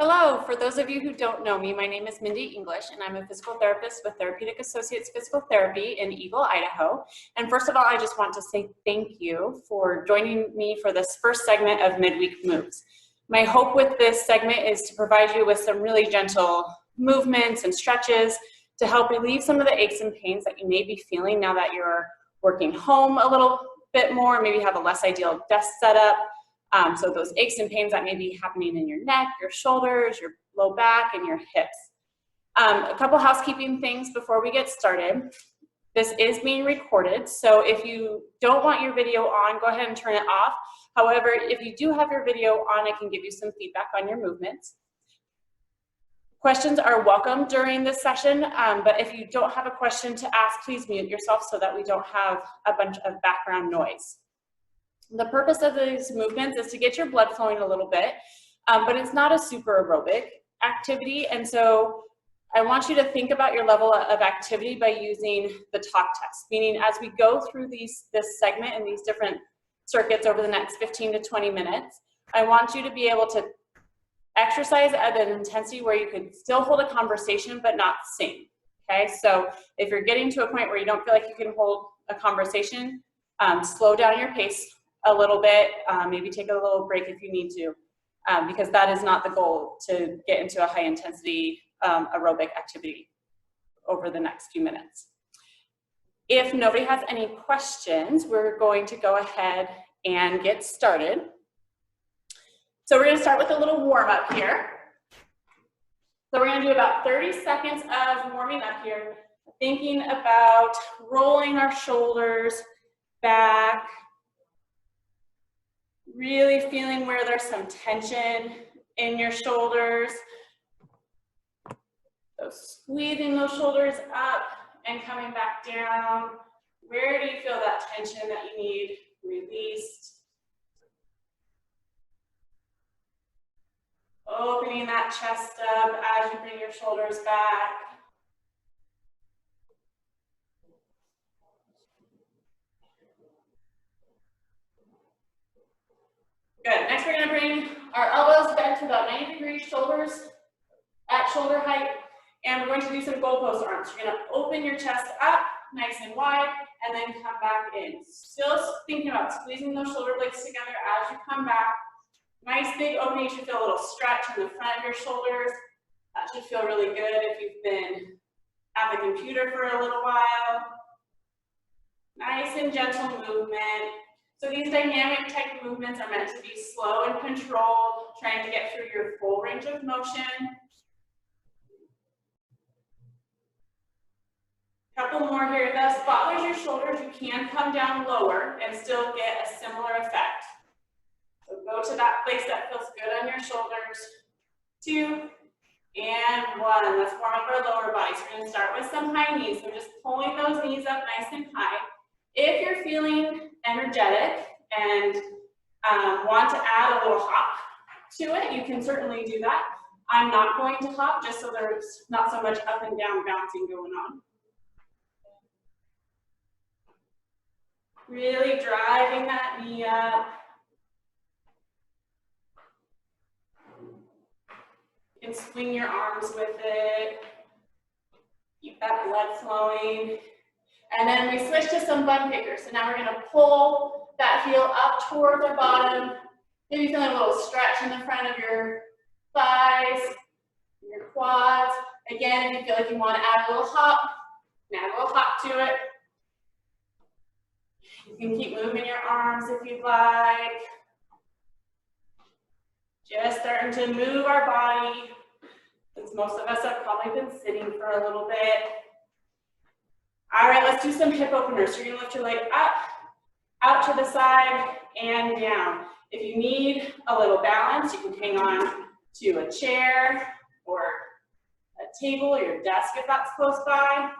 Hello, for those of you who don't know me, my name is Mindy English and I'm a physical therapist with Therapeutic Associates Physical Therapy in Eagle, Idaho. And first of all, I just want to say thank you for joining me for this first segment of Midweek Moves. My hope with this segment is to provide you with some really gentle movements and stretches to help relieve some of the aches and pains that you may be feeling now that you're working home a little bit more, maybe have a less ideal desk setup. So those aches and pains that may be happening in your neck, your shoulders, your low back, and your hips. A couple housekeeping things before we get started. This is being recorded, so if you don't want your video on, go ahead and turn it off. However, if you do have your video on, I can give you some feedback on your movements. Questions are welcome during this session, but if you don't have a question to ask, please mute yourself so that we don't have a bunch of background noise. The purpose of these movements is to get your blood flowing a little bit, but it's not a super aerobic activity, and so I want you to think about your level of activity by using the talk test, meaning as we go through this segment and these different circuits over the next 15 to 20 minutes, I want you to be able to exercise at an intensity where you could still hold a conversation but not sing, okay? So if you're getting to a point where you don't feel like you can hold a conversation, slow down your pace a little bit, maybe take a little break if you need to, because that is not the goal, to get into a high intensity aerobic activity over the next few minutes. If nobody has any questions, we're going to go ahead and get started. So we're gonna start with a little warm up here. So we're gonna do about 30 seconds of warming up here, thinking about rolling our shoulders back, really feeling where there's some tension in your shoulders. So squeezing those shoulders up and coming back down. Where do you feel that tension that you need released? Opening that chest up as you bring your shoulders back. Good. Next, we're going to bring our elbows bent to about 90 degrees, shoulders at shoulder height, and we're going to do some goalpost arms. You're going to open your chest up nice and wide, and then come back in. Still thinking about squeezing those shoulder blades together as you come back. Nice big opening. You should feel a little stretch in the front of your shoulders. That should feel really good if you've been at the computer for a little while. Nice and gentle movement. So these dynamic type movements are meant to be slow and controlled, trying to get through your full range of motion. Couple more here. If that bothers your shoulders, you can come down lower and still get a similar effect. So go to that place that feels good on your shoulders. 2 and 1. Let's warm up our lower body. So we're going to start with some high knees. So just pulling those knees up nice and high. If you're feeling energetic and want to add a little hop to it, you can certainly do that. I'm not going to hop just so there's not so much up and down bouncing going on. Really driving that knee up. You can swing your arms with it. Keep that blood flowing. And then we switch to some bum pickers. So now we're going to pull that heel up toward the bottom. Maybe feeling a little stretch in the front of your thighs, your quads. Again, if you feel like you want to add a little hop, add a little hop to it. You can keep moving your arms if you'd like. Just starting to move our body, since most of us have probably been sitting for a little bit. All right, let's do some hip openers. You're gonna lift your leg up, out to the side, and down. If you need a little balance, you can hang on to a chair or a table or your desk if that's close by.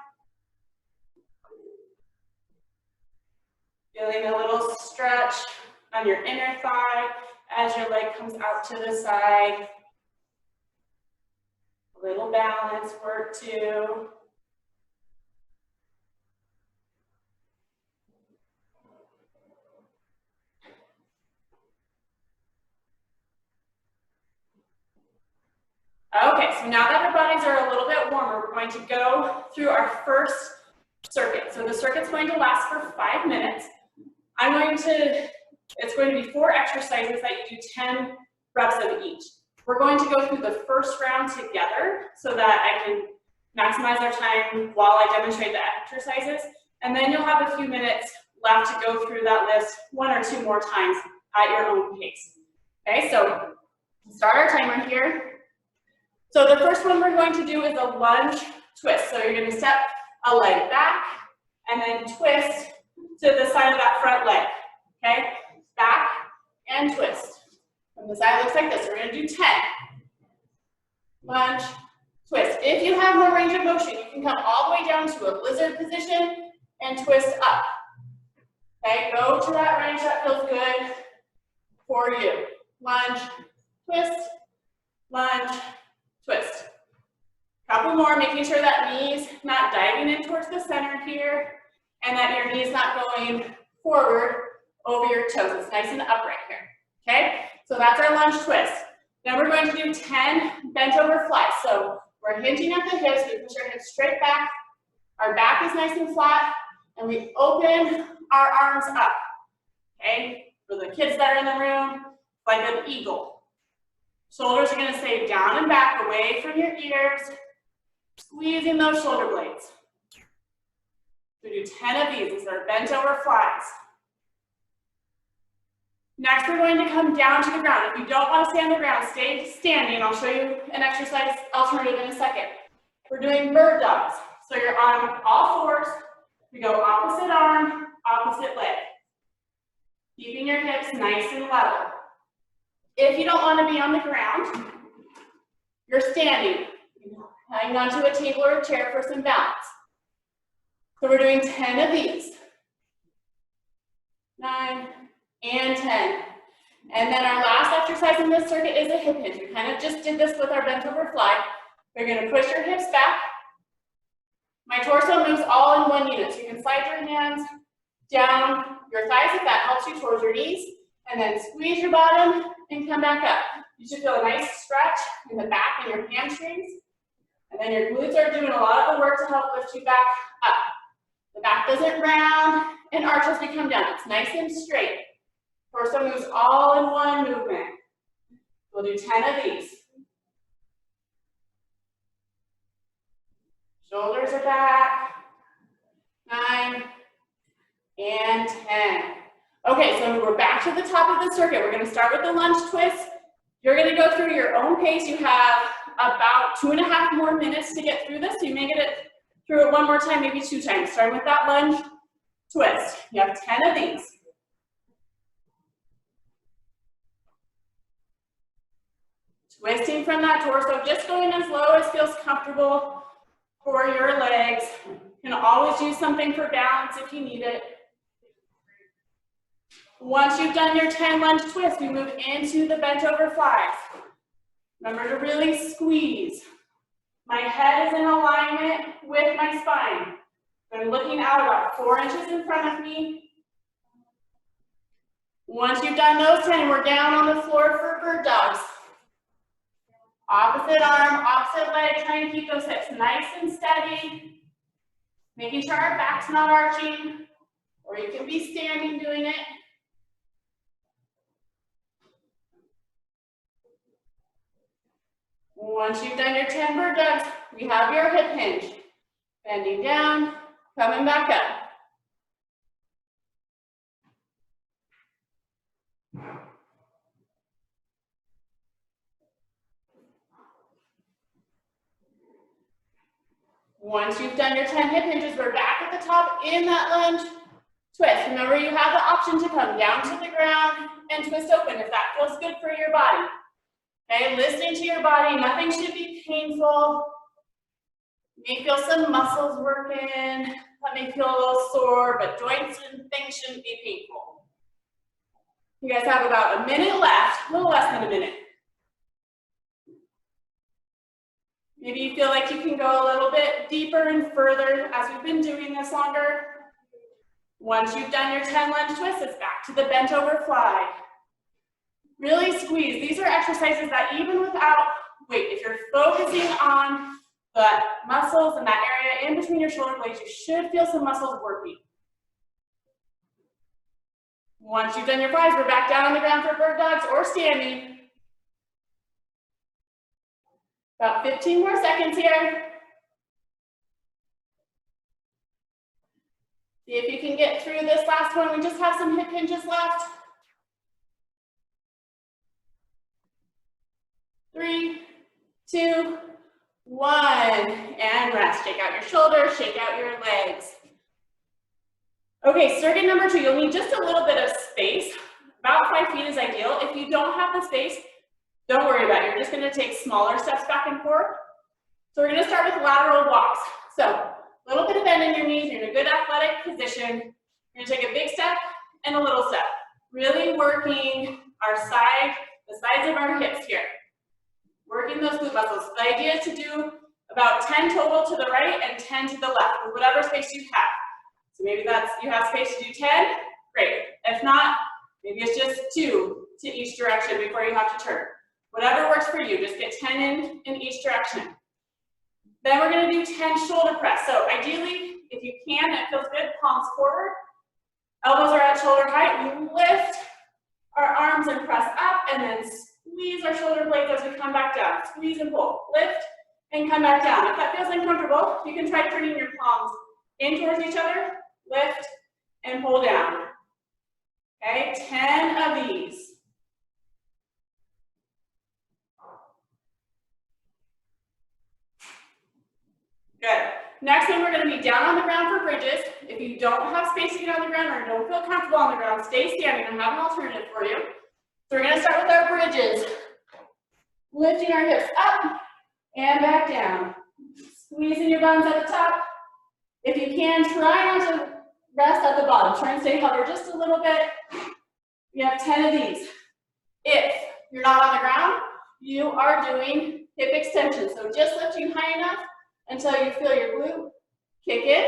Feeling a little stretch on your inner thigh as your leg comes out to the side. A little balance work too. Okay, so now that our bodies are a little bit warmer, we're going to go through our first circuit. So the circuit's going to last for 5 minutes. It's going to be 4 exercises that you do 10 reps of each. We're going to go through the first round together so that I can maximize our time while I demonstrate the exercises. And then you'll have a few minutes left to go through that list 1 or 2 more times at your own pace. Okay, so start our timer here. So the first one we're going to do is a lunge twist. So you're going to step a leg back and then twist to the side of that front leg. Okay, back and twist. From the side, it looks like this. We're going to do 10. Lunge, twist. If you have more range of motion, you can come all the way down to a lizard position and twist up. Okay, go to that range that feels good for you. Lunge, twist, lunge, twist. Couple more, making sure that knee's not diving in towards the center here and that your knee's not going forward over your toes. It's nice and upright here. Okay, so that's our lunge twist. Then we're going to do 10 bent over flies. So we're hinging at the hips, we push our hips straight back, our back is nice and flat, and we open our arms up. Okay, for the kids that are in the room, like an eagle. Shoulders are going to stay down and back, away from your ears, squeezing those shoulder blades. We do 10 of these. These are bent over flies. Next, we're going to come down to the ground. If you don't want to stay on the ground, stay standing. I'll show you an exercise alternative in a second. We're doing bird dogs. So you're on all fours. We go opposite arm, opposite leg. Keeping your hips nice and level. If you don't want to be on the ground, you're standing. Hang onto a table or a chair for some balance. So we're doing 10 of these. 9 and 10. And then our last exercise in this circuit is a hip hinge. We kind of just did this with our bent over fly. You're going to push your hips back. My torso moves all in one unit. So you can slide your hands down your thighs if that helps you towards your knees. And then squeeze your bottom and come back up. You should feel a nice stretch in the back and your hamstrings. And then your glutes are doing a lot of the work to help lift you back up. The back doesn't round and arch as we come down. It's nice and straight. Torso moves all in one movement. We'll do 10 of these. Shoulders are back. 9 and 10. Okay, so we're back to the top of the circuit. We're going to start with the lunge twist. You're going to go through your own pace. You have about 2.5 more minutes to get through this. So you may get it through it 1 more time, maybe 2 times. Starting with that lunge twist. You have 10 of these. Twisting from that torso, just going as low as feels comfortable for your legs. You can always use something for balance if you need it. Once you've done your 10 lunge twists, we move into the bent over flies. Remember to really squeeze. My head is in alignment with my spine. I'm looking out about 4 inches in front of me. Once you've done those 10, we're down on the floor for bird dogs. Opposite arm, opposite leg, trying to keep those hips nice and steady. Making sure our back's not arching, or you can be standing doing it. Once you've done your 10 bird dogs, we have your hip hinge. Bending down, coming back up. Once you've done your 10 hip hinges, we're back at the top in that lunge twist. Remember, you have the option to come down to the ground and twist open if that feels good for your body. Okay, listening to your body, nothing should be painful. You may feel some muscles working, that may feel a little sore, but joints and things shouldn't be painful. You guys have about a minute left, a little less than a minute. Maybe you feel like you can go a little bit deeper and further as we've been doing this longer. Once you've done your 10 lunge twists, it's back to the bent over fly. Really squeeze. These are exercises that even weight. If you're focusing on the muscles in that area in between your shoulder blades, you should feel some muscles working. Once you've done your flies, we're back down on the ground for bird dogs or standing. About 15 more seconds here. See if you can get through this last one. We just have some hip hinges left. 3, 2, 1, and rest. Shake out your shoulders, shake out your legs. Okay, circuit number 2, you'll need just a little bit of space. About 5 feet is ideal. If you don't have the space, don't worry about it. You're just gonna take smaller steps back and forth. So we're gonna start with lateral walks. So a little bit of bend in your knees, you're in a good athletic position. You're gonna take a big step and a little step. Really working the sides of our hips here. Working those glute muscles. The idea is to do about 10 total to the right and 10 to the left, with whatever space you have. So maybe you have space to do 10, great. If not, maybe it's just 2 to each direction before you have to turn. Whatever works for you, just get 10 in each direction. Then we're gonna do 10 shoulder press. So ideally, if you can, it feels good, palms forward. Elbows are at shoulder height. We lift our arms and press up, and then squeeze our shoulder blades as we come back down. Squeeze and pull, lift and come back down. If that feels uncomfortable, you can try turning your palms in towards each other, lift and pull down. Okay, 10 of these. Good. Next one, we're going to be down on the ground for bridges. If you don't have space to get on the ground or don't feel comfortable on the ground, stay standing. I have an alternative for you. So we're going to start with our bridges. Lifting our hips up and back down. Squeezing your buns at the top. If you can, try not to rest at the bottom. Try and stay hover just a little bit. We have 10 of these. If you're not on the ground, you are doing hip extension. So just lifting high enough until you feel your glute kick in,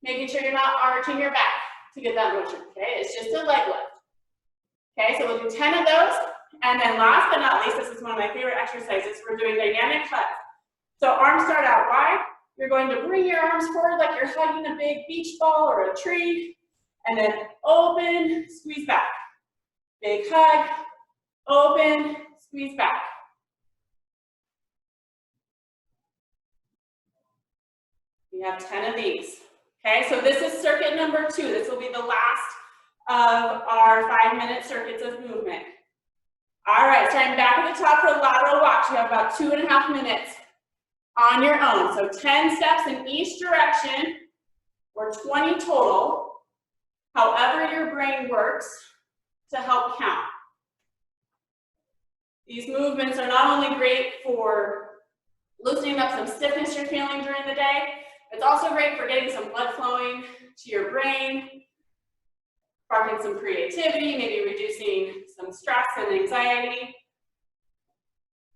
making sure you're not arching your back to get that motion, okay? It's just a leg lift. Okay, so we'll do 10 of those, and then last but not least, this is one of my favorite exercises, we're doing dynamic hugs. So arms start out wide, you're going to bring your arms forward like you're hugging a big beach ball or a tree, and then open, squeeze back. Big hug, open, squeeze back. We have 10 of these. Okay, so this is circuit number 2. This will be the last of our 5-minute circuits of movement. All right, starting back at the top for lateral walks. You have about 2.5 minutes on your own. So 10 steps in each direction, or 20 total, however your brain works to help count. These movements are not only great for loosening up some stiffness you're feeling during the day, it's also great for getting some blood flowing to your brain, sparking some creativity, maybe reducing some stress and anxiety.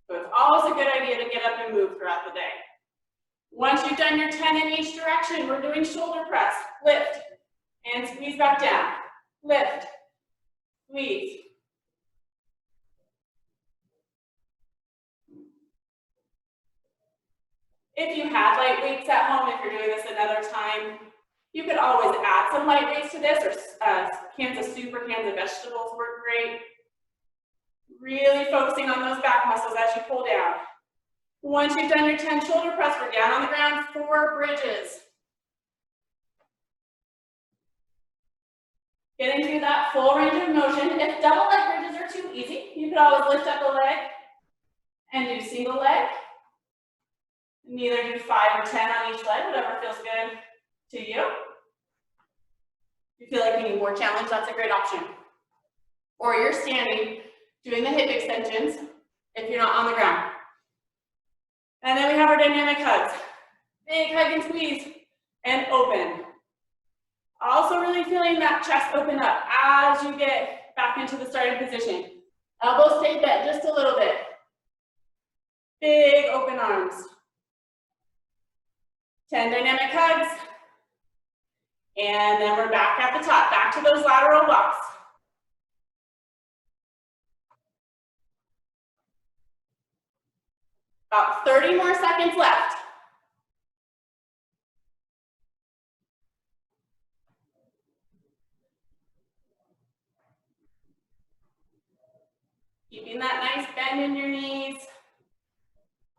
So it's always a good idea to get up and move throughout the day. Once you've done your 10 in each direction, we're doing shoulder press. Lift and squeeze back down. Lift, squeeze. If you have light weights at home, if you're doing this another time, you could always add some light weights to this, or cans of soup or cans of vegetables work great. Really focusing on those back muscles as you pull down. Once you've done your 10 shoulder press, we're down on the ground for bridges. Getting through that full range of motion. If double leg bridges are too easy, you could always lift up a leg and do single leg. And either do 5 or 10 on each leg, whatever feels good to you. If you feel like you need more challenge, that's a great option. Or you're standing, doing the hip extensions if you're not on the ground. And then we have our dynamic hugs. Big hug and squeeze and open. Also really feeling that chest open up as you get back into the starting position. Elbows stay bent just a little bit. Big open arms. 10 dynamic hugs. And then we're back at the top, back to those lateral walks. About 30 more seconds left. Keeping that nice bend in your knees.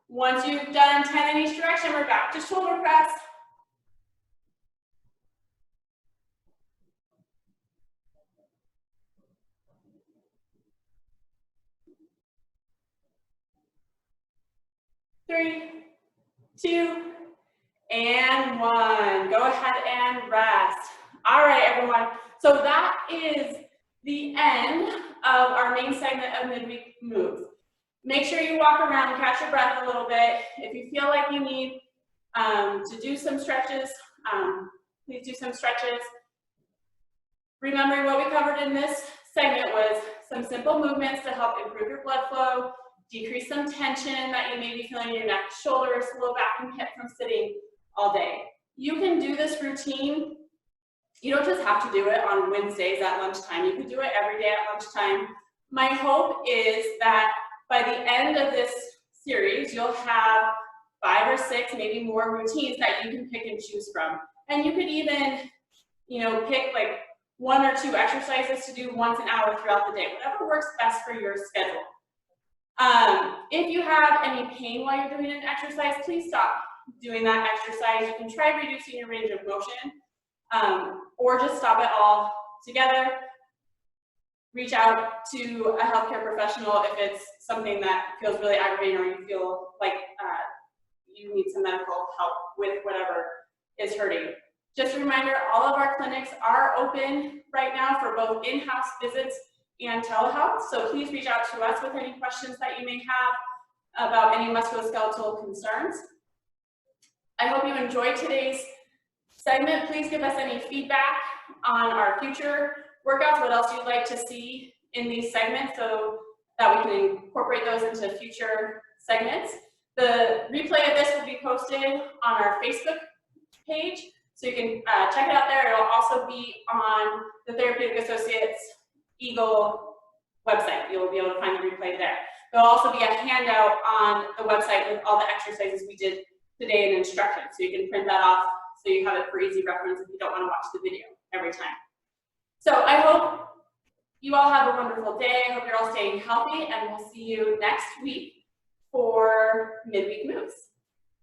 Once you've done 10 in each direction, we're back to shoulder press. Three, two, and one. Go ahead and rest. All right, everyone. So that is the end of our main segment of midweek moves. Make sure you walk around and catch your breath a little bit. If you feel like you need to do some stretches, please do some stretches. Remembering what we covered in this segment was some simple movements to help improve your blood flow, decrease some tension that you may be feeling in your neck, shoulders, low back, and hip from sitting all day. You can do this routine. You don't just have to do it on Wednesdays at lunchtime. You can do it every day at lunchtime. My hope is that by the end of this series, you'll have 5 or 6, maybe more routines that you can pick and choose from. And you could even, pick like 1 or 2 exercises to do once an hour throughout the day, whatever works best for your schedule. If you have any pain while you're doing an exercise, please stop doing that exercise. You can try reducing your range of motion, or just stop it all together. Reach out to a healthcare professional if it's something that feels really aggravating or you feel like you need some medical help with whatever is hurting. Just a reminder, all of our clinics are open right now for both in-house visits and telehealth, so please reach out to us with any questions that you may have about any musculoskeletal concerns. I hope you enjoyed today's segment. Please give us any feedback on our future workouts, what else you'd like to see in these segments so that we can incorporate those into future segments. The replay of this will be posted on our Facebook page, so you can check it out there. It'll also be on the Therapeutic Associates Eagle website. You'll be able to find the replay there. There'll also be a handout on the website with all the exercises we did today and instructions, so you can print that off so you have it for easy reference if you don't want to watch the video every time. So I hope you all have a wonderful day. I hope you're all staying healthy, and we'll see you next week for Midweek Moves.